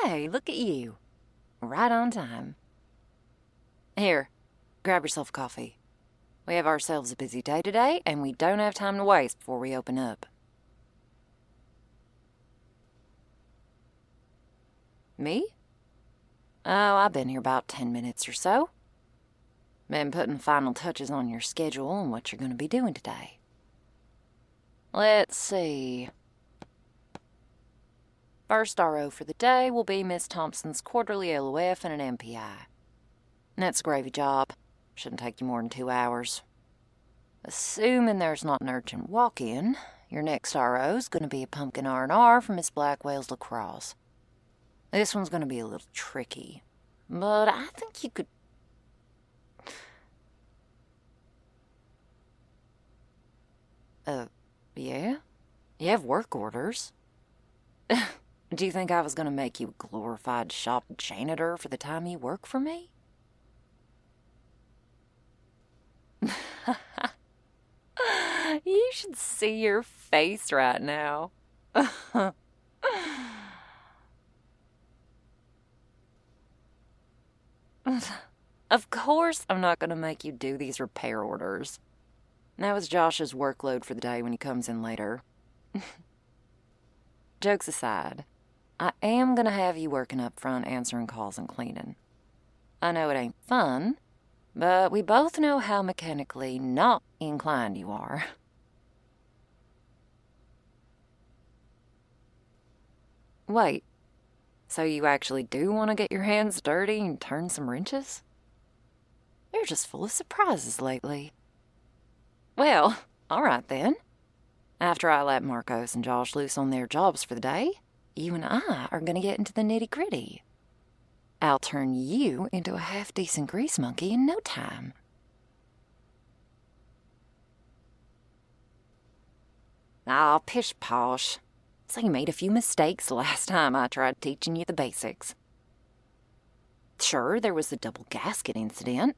Hey, look at you. Right on time. Here, grab yourself a coffee. We have ourselves a busy day today, and we don't have time to waste before we open up. Me? Oh, I've been here about 10 minutes or so. Been putting final touches on your schedule and what you're going to be doing today. Let's see. First RO for the day will be Miss Thompson's quarterly LOF and an MPI. That's a gravy job. Shouldn't take you more than 2 hours. Assuming there's not an urgent walk-in, your next RO's going to be a pumpkin R&R from Miss Blackwell's lacrosse. This one's going to be a little tricky, but I think you could... Yeah? You have work orders. Do you think I was going to make you a glorified shop janitor for the time you work for me? You should see your face right now. Of course I'm not going to make you do these repair orders. That was Josh's workload for the day when he comes in later. Jokes aside, I am going to have you working up front answering calls and cleaning. I know it ain't fun, but we both know how mechanically not inclined you are. Wait, so you actually do want to get your hands dirty and turn some wrenches? You're just full of surprises lately. Well, all right then. After I let Marcos and Josh loose on their jobs for the day, you and I are going to get into the nitty-gritty. I'll turn you into a half-decent grease monkey in no time. Aw, pish-posh. So you made a few mistakes the last time I tried teaching you the basics. Sure, there was the double gasket incident,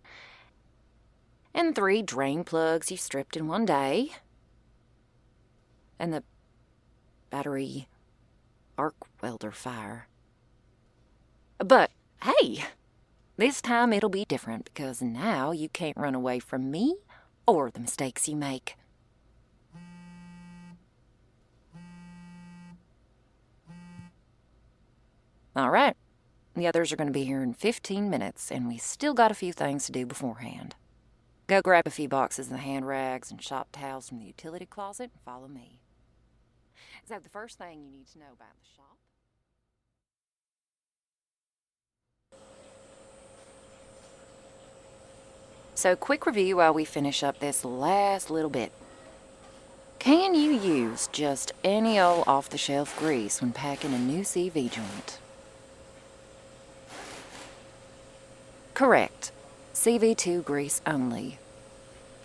and 3 drain plugs you stripped in one day, and the battery arc welder fire. But, hey, this time it'll be different because now you can't run away from me or the mistakes you make. All right, the others are going to be here in 15 minutes, and we still got a few things to do beforehand. Go grab a few boxes of hand rags and shop towels from the utility closet and follow me. So the first thing you need to know about the shop... So quick review while we finish up this last little bit. Can you use just any old off-the-shelf grease when packing a new CV joint? Correct. CV2 grease only.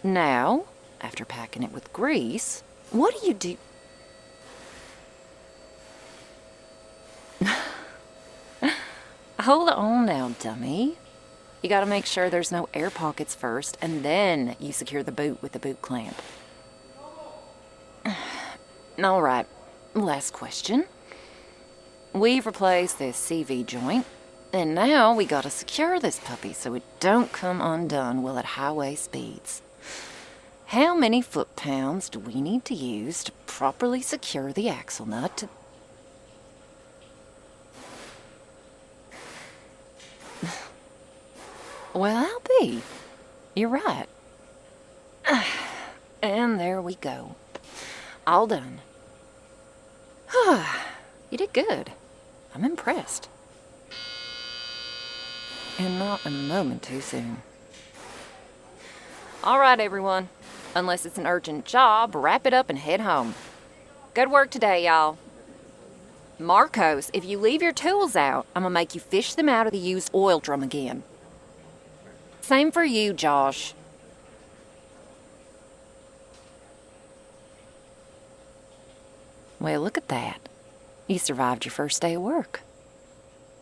Now, after packing it with grease, what do you do? Hold on now, dummy. You gotta make sure there's no air pockets first, and then you secure the boot with the boot clamp. All right, last question. We've replaced this CV joint, and now we gotta secure this puppy so it don't come undone while at highway speeds. How many foot-pounds do we need to use to properly secure the axle nut to... Well, I'll be. You're right. And there we go. All done. You did good. I'm impressed. And not a moment too soon. All right, everyone. Unless it's an urgent job, wrap it up and head home. Good work today, y'all. Marcos, if you leave your tools out, I'm gonna make you fish them out of the used oil drum again. Same for you, Josh. Well, look at that. You survived your first day of work.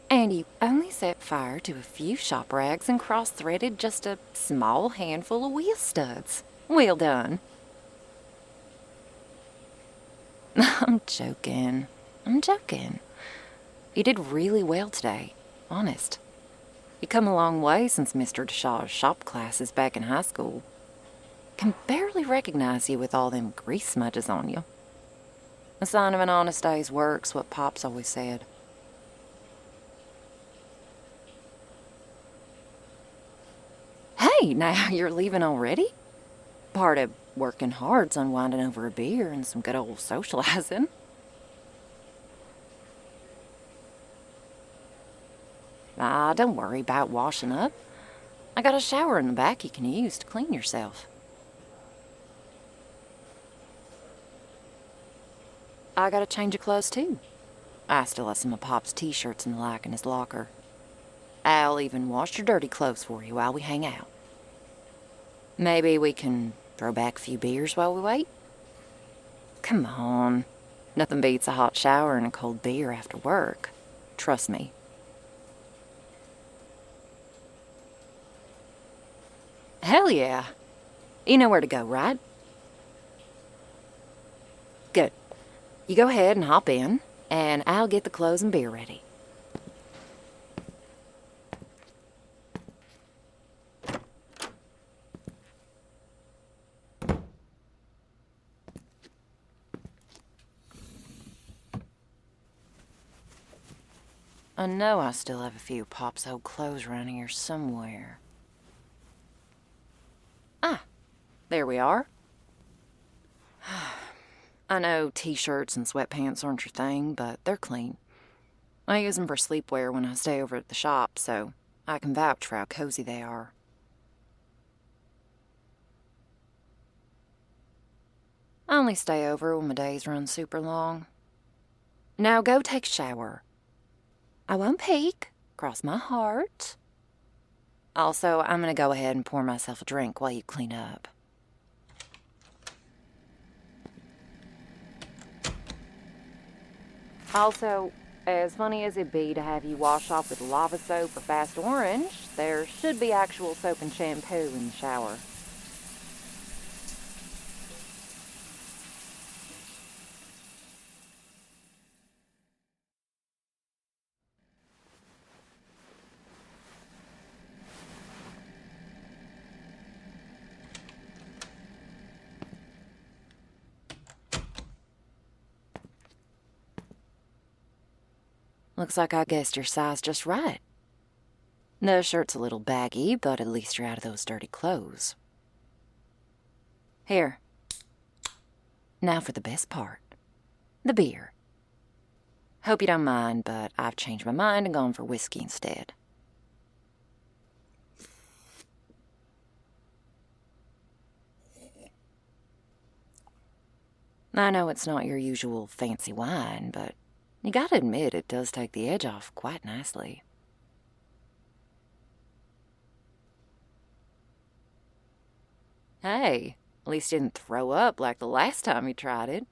And you only set fire to a few shop rags and cross-threaded just a small handful of wheel studs. Well done. I'm joking. You did really well today, honest. You come a long way since Mr. DeShaw's shop classes back in high school. Can barely recognize you with all them grease smudges on you. A sign of an honest day's work's what Pop's always said. Hey, now you're leaving already? Part of working hard's unwinding over a beer and some good old socializing. Ah, don't worry about washing up. I got a shower in the back you can use to clean yourself. I got a change of clothes, too. I still have some of Pop's t-shirts and the like in his locker. I'll even wash your dirty clothes for you while we hang out. Maybe we can throw back a few beers while we wait? Come on. Nothing beats a hot shower and a cold beer after work. Trust me. Hell yeah. You know where to go, right? Good. You go ahead and hop in, and I'll get the clothes and beer ready. I know I still have a few Pop's old clothes around here somewhere. Ah, there we are. I know t-shirts and sweatpants aren't your thing, but they're clean. I use them for sleepwear when I stay over at the shop, so I can vouch for how cozy they are. I only stay over when my days run super long. Now go take a shower. I won't peek, cross my heart. Also, I'm gonna go ahead and pour myself a drink while you clean up. Also, as funny as it'd be to have you wash off with lava soap or Fast Orange, there should be actual soap and shampoo in the shower. Looks like I guessed your size just right. The shirt's a little baggy, but at least you're out of those dirty clothes. Here. Now for the best part. The beer. Hope you don't mind, but I've changed my mind and gone for whiskey instead. I know it's not your usual fancy wine, but you gotta admit it does take the edge off quite nicely. Hey, at least you didn't throw up like the last time you tried it.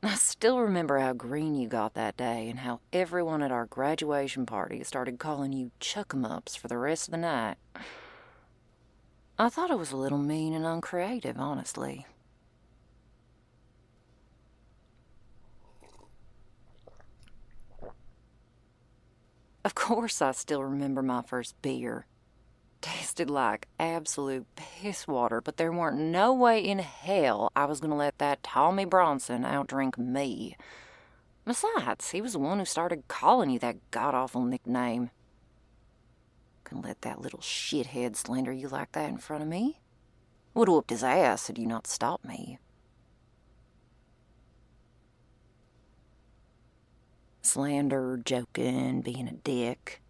I still remember how green you got that day and how everyone at our graduation party started calling you chuck-em-ups for the rest of the night. I thought it was a little mean and uncreative, honestly. Of course I still remember my first beer. Tasted like absolute piss water, but there weren't no way in hell I was gonna let that Tommy Bronson outdrink me. Besides, he was the one who started calling you that god-awful nickname. Couldn't let that little shithead slander you like that in front of me. Would've whooped his ass had you not stopped me. Slander, joking, being a dick.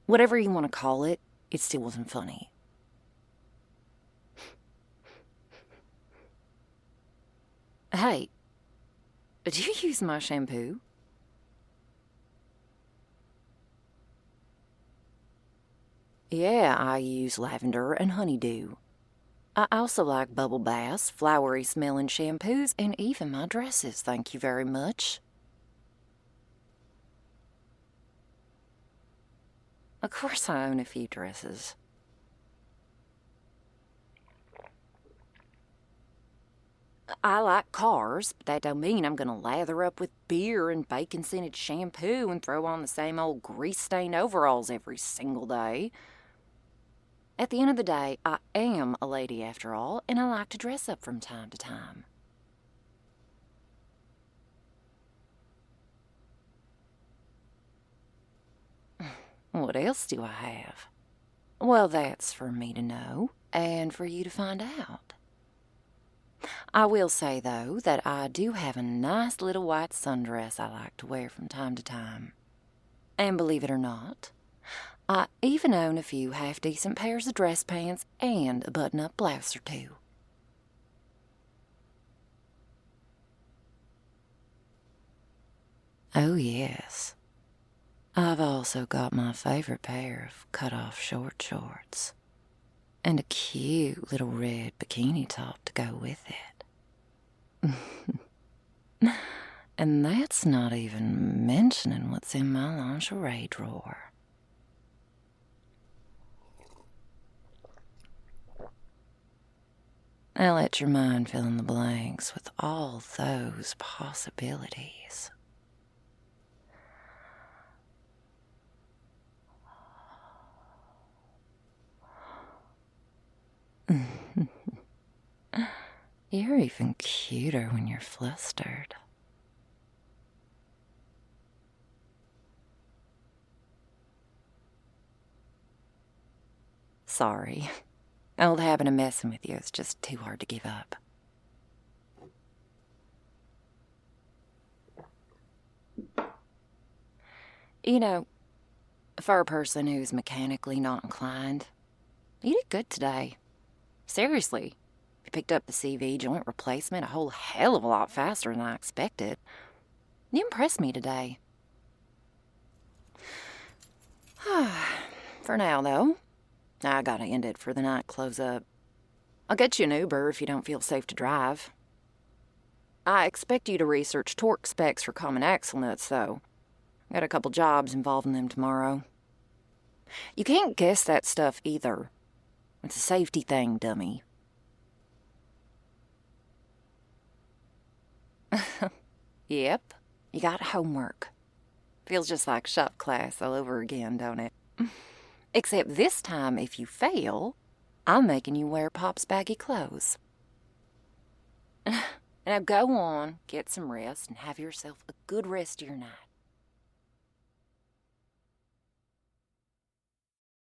Whatever you want to call it, it still wasn't funny. Hey, did you use my shampoo? Yeah, I use lavender and honeydew. I also like bubble baths, flowery smelling shampoos, and even my dresses, thank you very much. Of course I own a few dresses. I like cars, but that don't mean I'm gonna lather up with beer and bacon-scented shampoo and throw on the same old grease-stained overalls every single day. At the end of the day, I am a lady after all, and I like to dress up from time to time. What else do I have? Well, that's for me to know, and for you to find out. I will say, though, that I do have a nice little white sundress I like to wear from time to time. And believe it or not, I even own a few half-decent pairs of dress pants and a button-up blouse or two. Oh, yes. I've also got my favorite pair of cut-off short shorts and a cute little red bikini top to go with it. And that's not even mentioning what's in my lingerie drawer. Now let your mind fill in the blanks with all those possibilities. You're even cuter when you're flustered. Sorry. Old habit of messing with you is just too hard to give up. You know, for a person who's mechanically not inclined, you did good today. Seriously. You picked up the CV joint replacement a whole hell of a lot faster than I expected. You impressed me today. For now, though, I gotta end it for the night close-up. I'll get you an Uber if you don't feel safe to drive. I expect you to research torque specs for common axle nuts, though. Got a couple jobs involving them tomorrow. You can't guess that stuff either. It's a safety thing, dummy. Yep, you got homework. Feels just like shop class all over again, don't it? Except this time, if you fail, I'm making you wear Pop's baggy clothes. Now go on, get some rest, and have yourself a good rest of your night.